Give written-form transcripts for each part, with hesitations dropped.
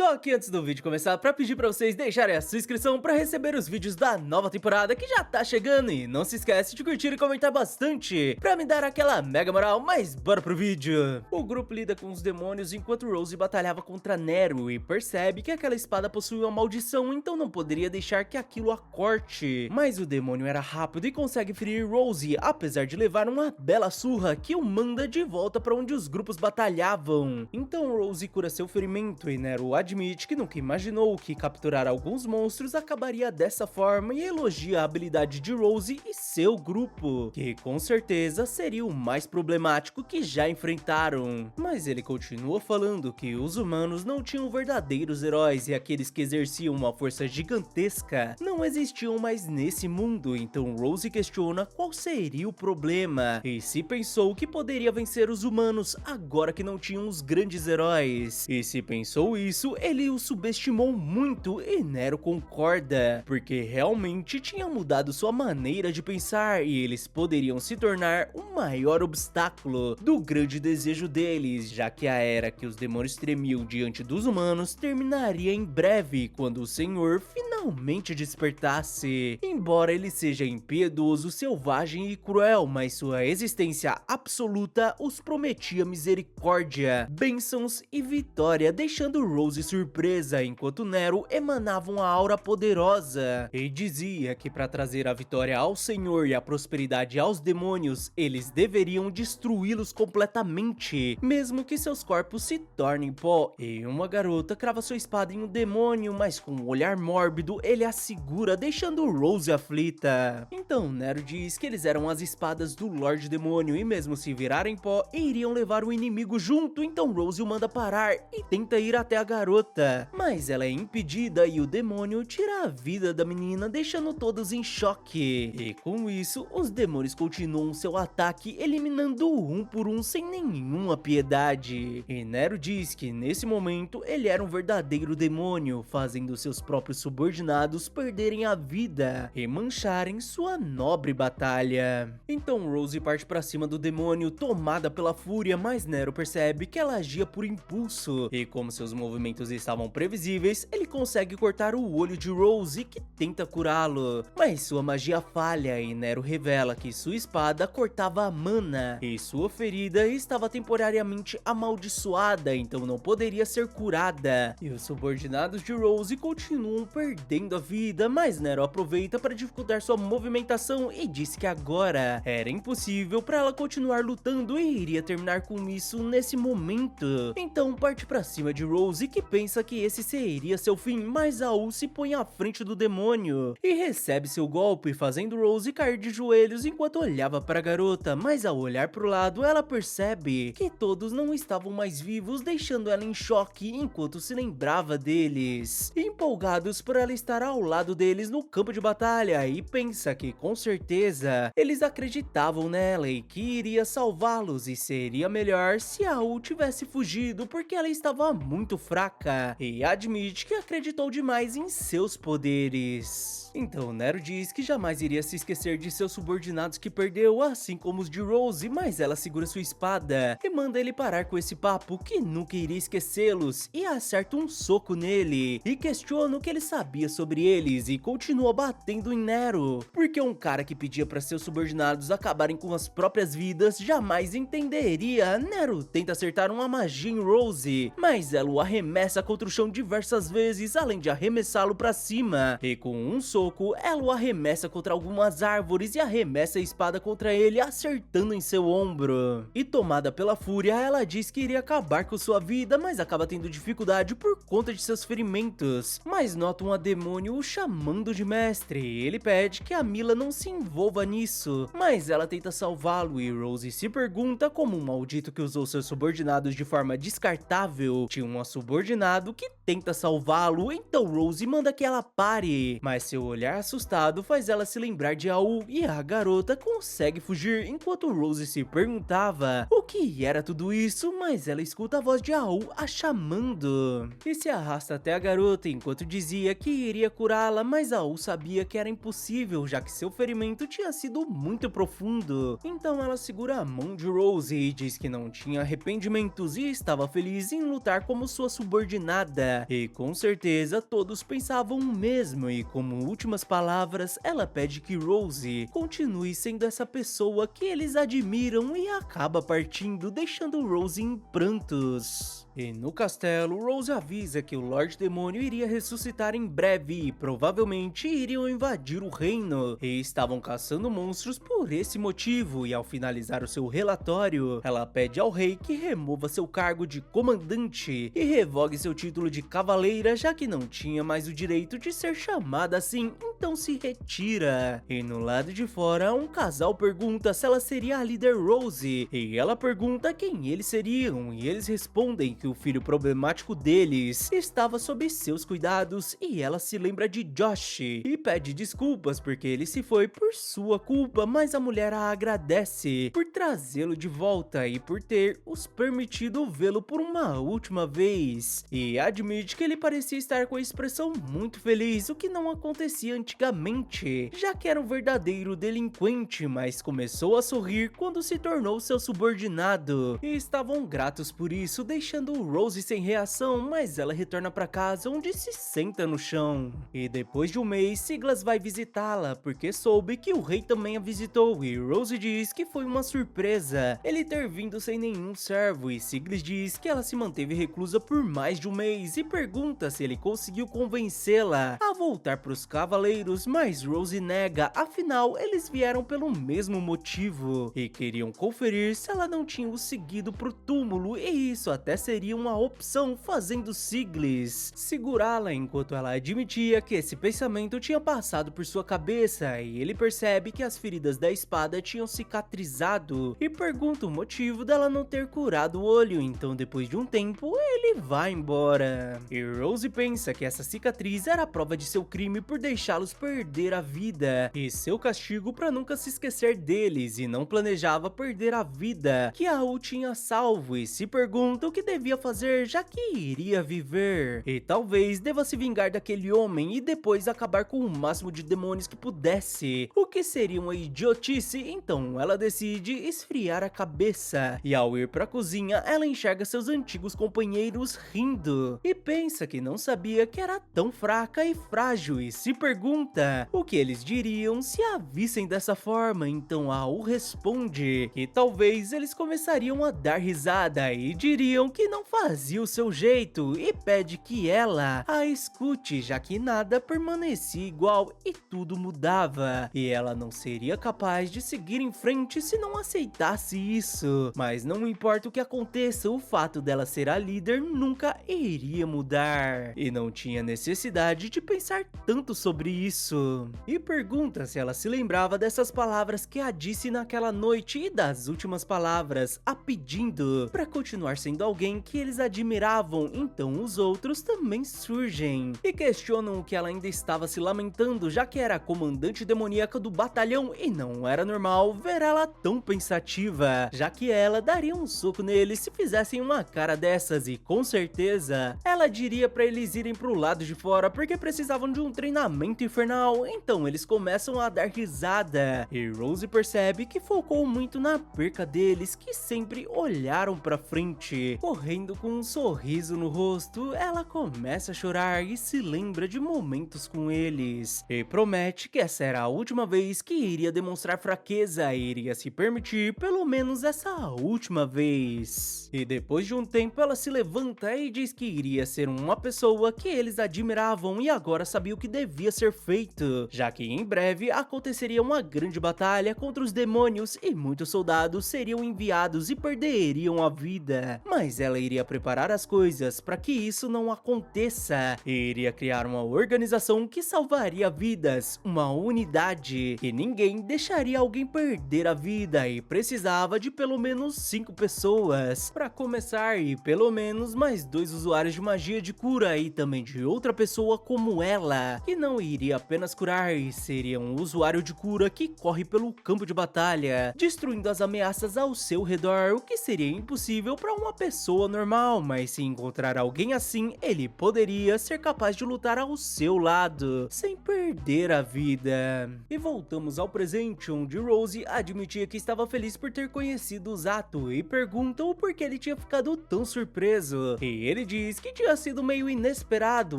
Tô aqui antes do vídeo começar pra pedir pra vocês deixarem a sua inscrição pra receber os vídeos da nova temporada que já tá chegando. E não se esquece de curtir e comentar bastante pra me dar aquela mega moral, mas bora pro vídeo. O grupo lida com os demônios enquanto Rose batalhava contra Nero e percebe que aquela espada possui uma maldição, então não poderia deixar que aquilo a corte. Mas o demônio era rápido e consegue ferir Rose, apesar de levar uma bela surra que o manda de volta pra onde os grupos batalhavam. Então Rose cura seu ferimento e Nero admite que nunca imaginou que capturar alguns monstros acabaria dessa forma e elogia a habilidade de Rose e seu grupo, que com certeza seria o mais problemático que já enfrentaram. Mas ele continua falando que os humanos não tinham verdadeiros heróis e aqueles que exerciam uma força gigantesca não existiam mais nesse mundo, então Rose questiona qual seria o problema e se pensou que poderia vencer os humanos agora que não tinham os grandes heróis. E se pensou isso, ele o subestimou muito e Nero concorda, porque realmente tinha mudado sua maneira de pensar e eles poderiam se tornar o maior obstáculo do grande desejo deles, já que a era que os demônios tremiam diante dos humanos terminaria em breve, quando o Senhor finalmente despertasse. Embora ele seja impiedoso, selvagem e cruel, mas sua existência absoluta os prometia misericórdia, bênçãos e vitória, deixando Rose surpresa, enquanto Nero emanava uma aura poderosa e dizia que para trazer a vitória ao Senhor e a prosperidade aos demônios, eles deveriam destruí-los completamente, mesmo que seus corpos se tornem pó. E uma garota crava sua espada em um demônio, mas com um olhar mórbido ele a segura, deixando Rose aflita. Então Nero diz que eles eram as espadas do Lorde Demônio e mesmo se virarem pó, iriam levar o inimigo junto, então Rose o manda parar e tenta ir até a garota, mas ela é impedida e o demônio tira a vida da menina, deixando todos em choque. E com isso, os demônios continuam seu ataque, eliminando um por um sem nenhuma piedade. E Nero diz que nesse momento ele era um verdadeiro demônio, fazendo seus próprios subordinados perderem a vida e mancharem sua nobre batalha. Então Rose parte para cima do demônio, tomada pela fúria, mas Nero percebe que ela agia por impulso e como seus movimentos estavam previsíveis, ele consegue cortar o olho de Rose, que tenta curá-lo, mas sua magia falha e Nero revela que sua espada cortava a mana e sua ferida estava temporariamente amaldiçoada, então não poderia ser curada. E os subordinados de Rose continuam perdendo a vida, mas Nero aproveita para dificultar sua movimentação e disse que agora era impossível para ela continuar lutando e iria terminar com isso nesse momento. Então parte para cima de Rose, que pensa que esse seria seu fim, mas Aul se põe à frente do demônio e recebe seu golpe, fazendo Rose cair de joelhos enquanto olhava para a garota, mas ao olhar para o lado ela percebe que todos não estavam mais vivos, deixando ela em choque enquanto se lembrava deles, empolgados por ela estar ao lado deles no campo de batalha, e pensa que com certeza eles acreditavam nela e que iria salvá-los e seria melhor se Aul tivesse fugido porque ela estava muito fraca e admite que acreditou demais em seus poderes. Então Nero diz que jamais iria se esquecer de seus subordinados que perdeu, assim como os de Rose, mas ela segura sua espada e manda ele parar com esse papo, que nunca iria esquecê-los, e acerta um soco nele e questiona o que ele sabia sobre eles e continua batendo em Nero, porque um cara que pedia para seus subordinados acabarem com as próprias vidas jamais entenderia. Nero tenta acertar uma magia em Rose, mas ela o arremessa contra o chão diversas vezes, além de arremessá-lo para cima, e com um soco ela o arremessa contra algumas árvores e arremessa a espada contra ele, acertando em seu ombro. E tomada pela fúria, ela diz que iria acabar com sua vida, mas acaba tendo dificuldade por conta de seus ferimentos, mas nota um demônio o chamando de mestre e ele pede que a Mila não se envolva nisso, mas ela tenta salvá-lo e Rose se pergunta como um maldito que usou seus subordinados de forma descartável tinha um subordinado que tenta salvá-lo, então Rose manda que ela pare, mas seu olhar assustado faz ela se lembrar de Aul e a garota consegue fugir, enquanto Rose se perguntava o que era tudo isso, mas ela escuta a voz de Aul a chamando e se arrasta até a garota enquanto dizia que queria curá-la, mas a U sabia que era impossível, já que seu ferimento tinha sido muito profundo. Então ela segura a mão de Rose e diz que não tinha arrependimentos e estava feliz em lutar como sua subordinada. E com certeza todos pensavam o mesmo, e como últimas palavras, ela pede que Rose continue sendo essa pessoa que eles admiram e acaba partindo, deixando Rose em prantos. E no castelo, Rose avisa que o Lorde Demônio iria ressuscitar em breve e provavelmente iriam invadir o reino. E estavam caçando monstros por esse motivo, e ao finalizar o seu relatório, ela pede ao rei que remova seu cargo de comandante e revogue seu título de cavaleira, já que não tinha mais o direito de ser chamada assim, então se retira. E no lado de fora, um casal pergunta se ela seria a líder Rose, e ela pergunta quem eles seriam, e eles respondem que o filho problemático deles estava sob seus cuidados, e ela se lembra de Josh e pede desculpas porque ele se foi por sua culpa, mas a mulher a agradece por trazê-lo de volta e por ter os permitido vê-lo por uma última vez, e admite que ele parecia estar com a expressão muito feliz, o que não acontecia antigamente, já que era um verdadeiro delinquente, mas começou a sorrir quando se tornou seu subordinado, e estavam gratos por isso, deixando Rose sem reação, mas ela retorna para casa, onde se senta no chão. E depois de um mês, Siglas vai visitá-la, porque soube que o rei também a visitou, e Rose diz que foi uma surpresa ele ter vindo sem nenhum servo, e Siglas diz que ela se manteve reclusa por mais de um mês, e pergunta se ele conseguiu convencê-la a voltar para os cavaleiros, mas Rose nega, afinal eles vieram pelo mesmo motivo, e queriam conferir se ela não tinha o seguido pro túmulo, e isso até seria uma opção, fazendo Siglis segurá-la enquanto ela admitia que esse pensamento tinha passado por sua cabeça, e ele percebe que as feridas da espada tinham cicatrizado e pergunta o motivo dela não ter curado o olho, então depois de um tempo ele vai embora. E Rose pensa que essa cicatriz era a prova de seu crime por deixá-los perder a vida e seu castigo para nunca se esquecer deles, e não planejava perder a vida que a U tinha salvo, e se pergunta o que devia fazer, já que iria viver, e talvez deva se vingar daquele homem e depois acabar com o máximo de demônios que pudesse, o que seria uma idiotice. Então ela decide esfriar a cabeça, e ao ir pra cozinha ela enxerga seus antigos companheiros rindo e pensa que não sabia que era tão fraca e frágil, e se pergunta o que eles diriam se a vissem dessa forma. Então a U responde que talvez eles começariam a dar risada e diriam que não fazia o seu jeito, e pede que ela a escute, já que nada permanecia igual e tudo mudava, e ela não seria capaz de seguir em frente se não aceitasse isso. Mas não importa o que aconteça, o fato dela ser a líder nunca iria mudar, e não tinha necessidade de pensar tanto sobre isso. E pergunta se ela se lembrava dessas palavras que a disse naquela noite e das últimas palavras, a pedindo para continuar sendo alguém que eles admiravam. Então os outros também surgem e questionam o que ela ainda estava se lamentando, já que era a comandante demoníaca do batalhão, e não era normal ver ela tão pensativa, já que ela daria um soco neles se fizessem uma cara dessas, e com certeza ela diria para eles irem pro lado de fora porque precisavam de um treinamento infernal. Então eles começam a dar risada, e Rose percebe que focou muito na perca deles, que sempre olharam pra frente. Correndo com um sorriso no rosto, ela começa a chorar e se lembra de momentos com eles, e promete que essa era a última vez que iria demonstrar fraqueza e iria se permitir pelo menos essa última vez. E depois de um tempo ela se levanta e diz que iria ser uma pessoa que eles admiravam, e agora sabia o que devia ser feito, já que em breve aconteceria uma grande batalha contra os demônios e muitos soldados seriam enviados e perderiam a vida. Mas ela iria preparar as coisas para que isso não aconteça, e iria criar uma organização que salvaria vidas, uma unidade, e ninguém deixaria alguém perder a vida, e precisava de pelo menos 5 pessoas para começar, e pelo menos mais 2 usuários de magia de cura, e também de outra pessoa como ela, que não iria iria apenas curar e seria um usuário de cura que corre pelo campo de batalha, destruindo as ameaças ao seu redor, o que seria impossível para uma pessoa normal, mas se encontrar alguém assim, ele poderia ser capaz de lutar ao seu lado, sem perder a vida. E voltamos ao presente, onde Rose admitia que estava feliz por ter conhecido Zato e pergunta o porquê ele tinha ficado tão surpreso. E ele diz que tinha sido meio inesperado,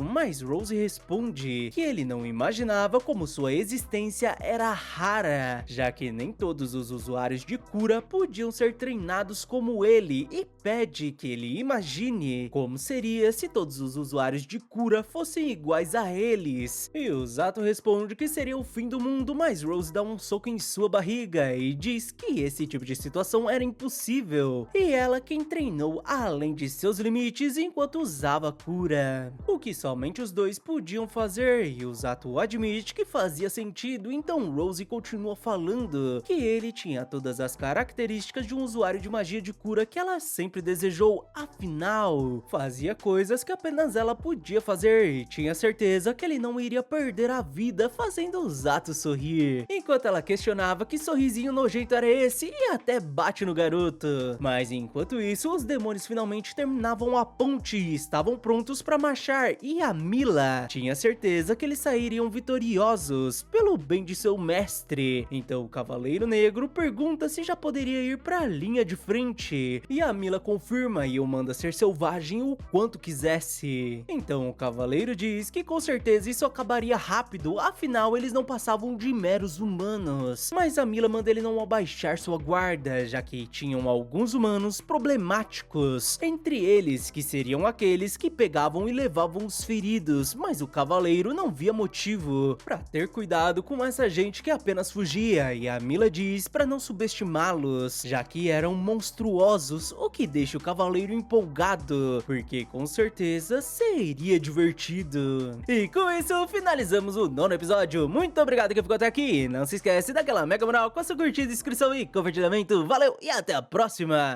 mas Rose responde que ele não imaginava como sua existência era rara, já que nem todos os usuários de cura podiam ser treinados como ele, e pede que ele imagine como seria se todos os usuários de cura fossem iguais a eles. E o Zato responde que seria o fim do mundo, mas Rose dá um soco em sua barriga e diz que esse tipo de situação era impossível, e ela quem treinou além de seus limites enquanto usava cura, o que somente os dois podiam fazer, e o Zato admite que fazia sentido. Então Rose continua falando que ele tinha todas as características de um usuário de magia de cura que ela sempre desejou, afinal, fazia coisas que apenas ela podia fazer e tinha certeza que ele não iria perder a vida fazendo o Zato sorrir, enquanto ela questionava que sorrisinho nojento era esse e até bate no garoto. Mas enquanto isso, os demônios finalmente terminavam a ponte e estavam prontos para marchar, e a Mila tinha certeza que eles sairiam vitoriosos pelo bem de seu mestre. Então o Cavaleiro Negro pergunta se já poderia ir para a linha de frente, e a Mila confirma e o manda ser selvagem o quanto quisesse. Então o Cavaleiro diz que com certeza isso acabaria rápido, afinal eles não passavam de meros humanos. Mas a Mila manda ele não abaixar sua guarda, já que tinham alguns humanos problemáticos, entre eles que seriam aqueles que pegavam e levavam os feridos, mas o Cavaleiro não via motivo para ter cuidado com essa gente que apenas fugia, e a Mila diz para não subestimá-los, já que eram monstruosos, o que deixa o Cavaleiro empolgado, porque com certeza seria divertido. E com isso finalizamos o 9º episódio. Muito obrigado que ficou até aqui. Não se esquece daquela mega moral com a sua curtida, inscrição e compartilhamento. Valeu e até a próxima!